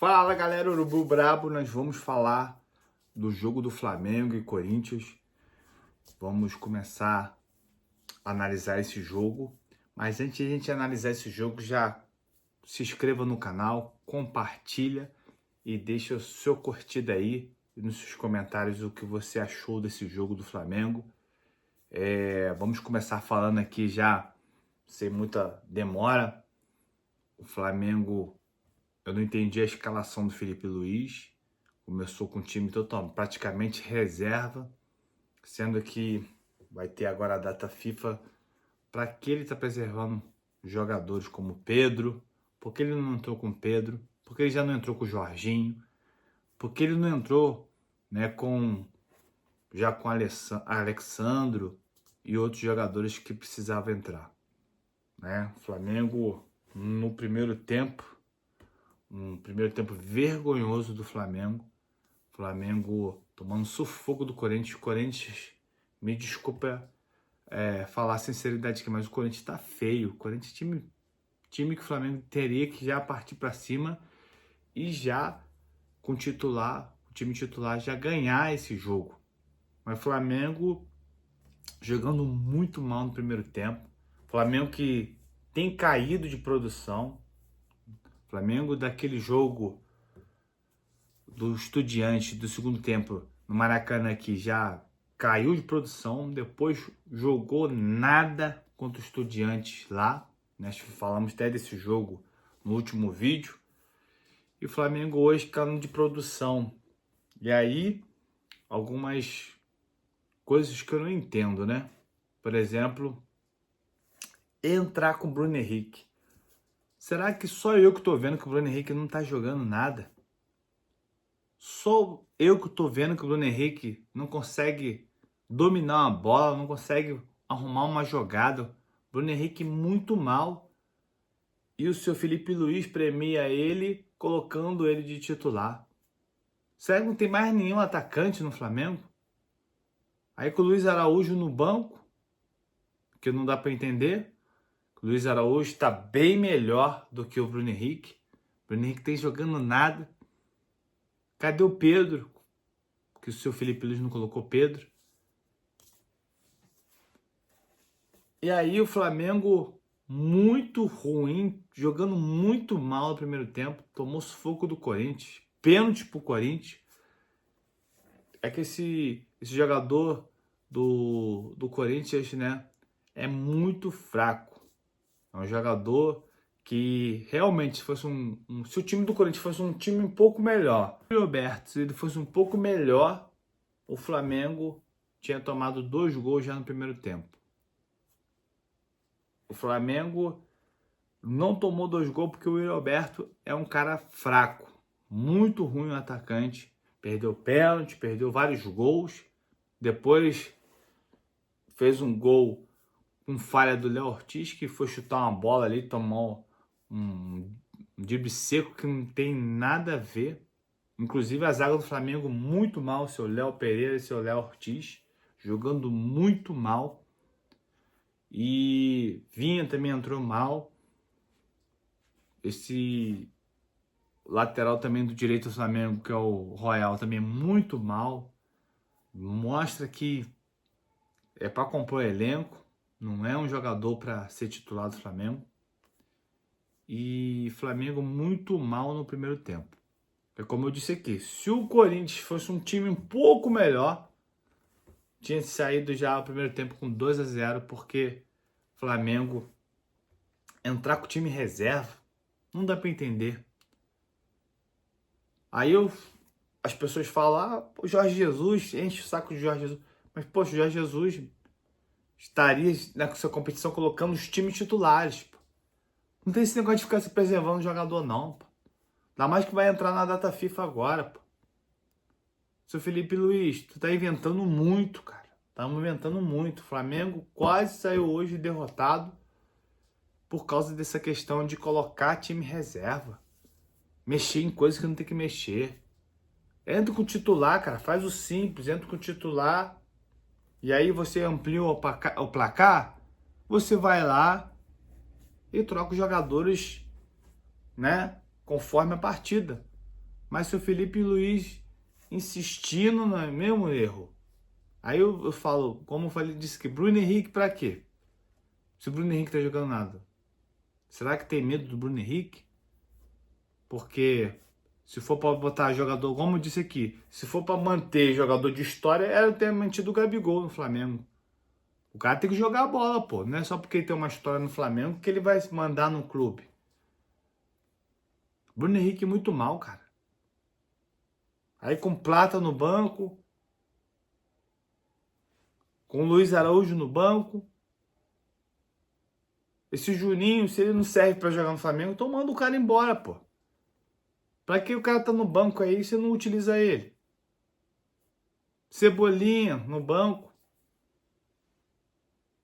Fala galera, Urubu Brabo, nós vamos falar do jogo do Flamengo e Corinthians. Vamos começar a analisar esse jogo, mas antes de a gente analisar esse jogo, já se inscreva no canal, compartilha e deixa o seu curtida aí e nos seus comentários o que você achou desse jogo do Flamengo. Vamos começar falando aqui já, sem muita demora. O Flamengo, eu não entendi a escalação do Felipe Luiz. Começou com o time total, praticamente reserva, sendo que vai ter agora a data FIFA. Para que ele está preservando jogadores como Pedro? Por que ele não entrou com Pedro? Por que ele já não entrou com o Jorginho? Por que ele não entrou, né, com Alexandro e outros jogadores que precisavam entrar, né? O Flamengo no primeiro tempo, um primeiro tempo vergonhoso do Flamengo. Flamengo tomando sufoco do Corinthians. O Corinthians, me desculpa falar a sinceridade aqui, mas o Corinthians tá feio. O Corinthians time que o Flamengo teria que já partir para cima e já com o time titular já ganhar esse jogo. Mas o Flamengo jogando muito mal no primeiro tempo. Flamengo que tem caído de produção. Flamengo daquele jogo do Estudiantes do segundo tempo no Maracanã, que já caiu de produção, depois jogou nada contra o Estudiantes lá. Nós falamos até desse jogo no último vídeo. E o Flamengo hoje caindo de produção. E aí, algumas coisas que eu não entendo, né? Por exemplo, entrar com o Bruno Henrique. Será que só eu que tô vendo que o Bruno Henrique não tá jogando nada? Só eu que tô vendo que o Bruno Henrique não consegue dominar uma bola, não consegue arrumar uma jogada. Bruno Henrique muito mal. E o seu Felipe Luiz premia ele, colocando ele de titular. Será que não tem mais nenhum atacante no Flamengo? Aí com o Luiz Araújo no banco, que não dá para entender. O Luiz Araújo está bem melhor do que o Bruno Henrique. O Bruno Henrique tem jogando nada. Cadê o Pedro? Que o seu Felipe Luiz não colocou Pedro. E aí o Flamengo muito ruim, jogando muito mal no primeiro tempo. Tomou sufoco do Corinthians. Pênalti pro Corinthians. É que esse jogador do Corinthians, né, é muito fraco. É um jogador que realmente, se fosse se o time do Corinthians fosse um time um pouco melhor, o Roberto, se ele fosse um pouco melhor, o Flamengo tinha tomado 2 gols já no primeiro tempo. O Flamengo não tomou 2 gols porque o Yuri Alberto é um cara fraco, muito ruim no atacante, perdeu pênalti, perdeu vários gols, depois fez um gol com falha do Léo Ortiz, que foi chutar uma bola ali, tomou um drible seco que não tem nada a ver. Inclusive a zaga do Flamengo muito mal, seu Léo Pereira e seu Léo Ortiz, jogando muito mal. E Vinha também entrou mal. Esse lateral também do direito do Flamengo, que é o Royal, também muito mal. Mostra que é para compor elenco, não é um jogador para ser titular do Flamengo. E Flamengo muito mal no primeiro tempo. É como eu disse aqui, se o Corinthians fosse um time um pouco melhor, tinha saído já o primeiro tempo com 2-0, porque Flamengo entrar com o time reserva, não dá para entender. Aí as pessoas falam, o Jorge Jesus, enche o saco de Jorge Jesus. Mas, poxa, o Jorge Jesus estaria nessa competição colocando os times titulares. Pô. Não tem esse negócio de ficar se preservando o jogador, não. Pô. Ainda mais que vai entrar na data FIFA agora. Pô. Seu Felipe Luiz, tu tá inventando muito, cara. Estamos inventando muito. O Flamengo quase saiu hoje derrotado por causa dessa questão de colocar time reserva. Mexer em coisas que não tem que mexer. Entra com o titular, cara. Faz o simples. Entra com o titular. E aí você amplia o placar. Você vai lá e troca os jogadores, né? Conforme a partida. mas se o Felipe Luiz insistindo no mesmo erro. Aí eu falo, como eu falei, disse que Bruno Henrique pra quê? Se o Bruno Henrique tá jogando nada. Será que tem medo do Bruno Henrique? Porque se for para botar jogador, como eu disse aqui, se for para manter jogador de história, era ter mantido o Gabigol no Flamengo. O cara tem que jogar a bola, pô. Não é só porque ele tem uma história no Flamengo que ele vai mandar no clube. Bruno Henrique muito mal, cara. Aí com Plata no banco, com Luiz Araújo no banco. Esse Juninho, se ele não serve para jogar no Flamengo, então manda o cara embora, pô. Pra que o cara tá no banco aí e você não utiliza ele? Cebolinha no banco.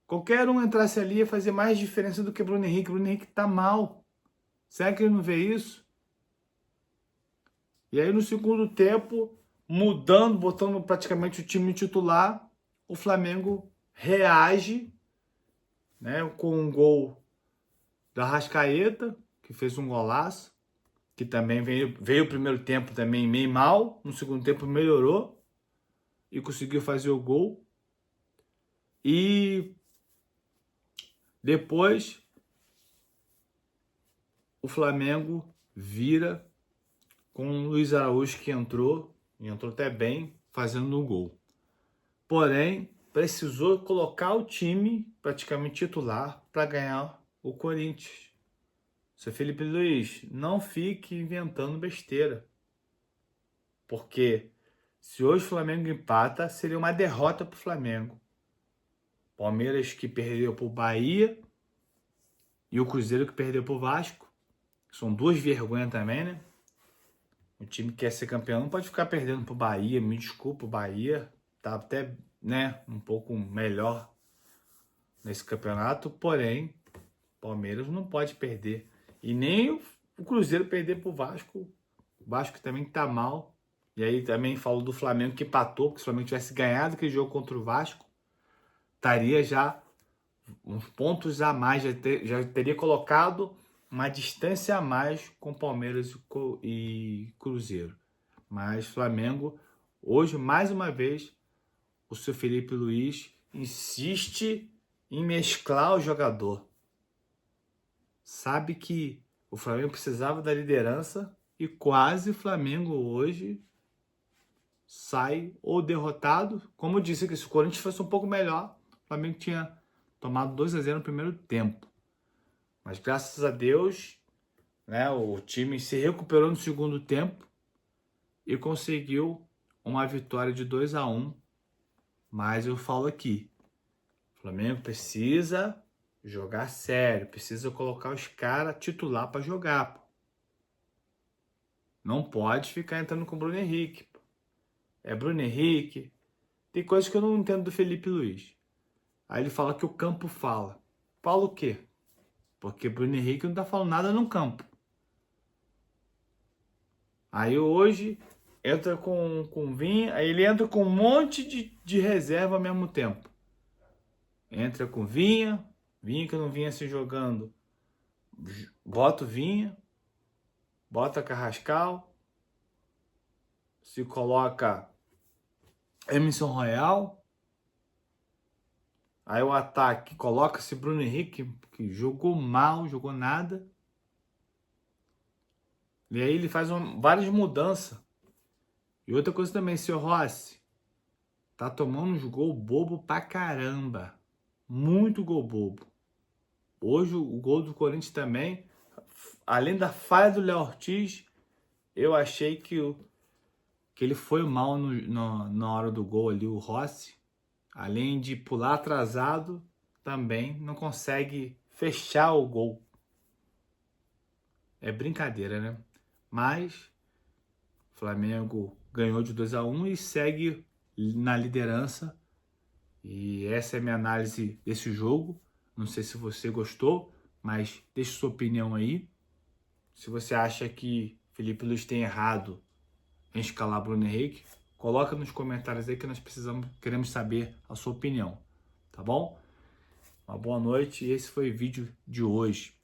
Qualquer um entrasse ali ia fazer mais diferença do que Bruno Henrique. Bruno Henrique tá mal. Será que ele não vê isso? E aí no segundo tempo, mudando, botando praticamente o time titular, o Flamengo reage, né, com um gol da Arrascaeta, que fez um golaço, que também veio o primeiro tempo também meio mal, no segundo tempo melhorou e conseguiu fazer o gol. E depois o Flamengo vira com o Luiz Araújo, que entrou, e entrou até bem, fazendo o gol. Porém, precisou colocar o time praticamente titular para ganhar o Corinthians. Seu Felipe Luiz, não fique inventando besteira. Porque se hoje o Flamengo empata, seria uma derrota para o Flamengo. Palmeiras que perdeu para o Bahia e o Cruzeiro que perdeu para o Vasco. São duas vergonhas também, né? O time que quer ser campeão não pode ficar perdendo pro Bahia. Me desculpa, o Bahia tá até, né, um pouco melhor nesse campeonato. Porém, o Palmeiras não pode perder. E nem o Cruzeiro perder pro Vasco. O Vasco também tá mal. E aí também falo do Flamengo que empatou. Porque se o Flamengo tivesse ganhado aquele jogo contra o Vasco, estaria já uns pontos a mais. Já teria colocado uma distância a mais com Palmeiras e Cruzeiro. Mas Flamengo, hoje, mais uma vez, o seu Felipe Luiz insiste em mesclar o jogador. Sabe que o Flamengo precisava da liderança e quase o Flamengo hoje sai ou derrotado. Como eu disse que se o Corinthians fosse um pouco melhor, o Flamengo tinha tomado 2-0 no primeiro tempo. Mas graças a Deus, né, o time se recuperou no segundo tempo e conseguiu uma vitória de 2-1. Mas eu falo aqui, o Flamengo precisa jogar sério, precisa colocar os caras titular para jogar. Pô. Não pode ficar entrando com o Bruno Henrique. Pô. É Bruno Henrique. Tem coisas que eu não entendo do Felipe Luiz. Aí ele fala que o campo fala. Fala o quê? Porque Bruno Henrique não tá falando nada no campo. Aí hoje entra com Vinha, aí ele entra com um monte de reserva ao mesmo tempo. Entra com Vinha que não vinha se jogando. Bota o Vinha, bota Carrascal, se coloca Emerson Royal. Aí o ataque coloca-se Bruno Henrique, que jogou mal, jogou nada. E aí ele faz várias mudanças. E outra coisa também, seu Rossi, tá tomando uns gol bobo pra caramba. Muito gol bobo. Hoje o gol do Corinthians também, além da falha do Léo Ortiz, eu achei que ele foi mal na hora do gol ali, o Rossi. Além de pular atrasado, também não consegue fechar o gol. É brincadeira, né? Mas o Flamengo ganhou de 2-1 e segue na liderança. E essa é a minha análise desse jogo. Não sei se você gostou, mas deixe sua opinião aí. Se você acha que Felipe Luiz tem errado em escalar Bruno Henrique, coloca nos comentários aí que nós queremos saber a sua opinião, tá bom? Uma boa noite e esse foi o vídeo de hoje.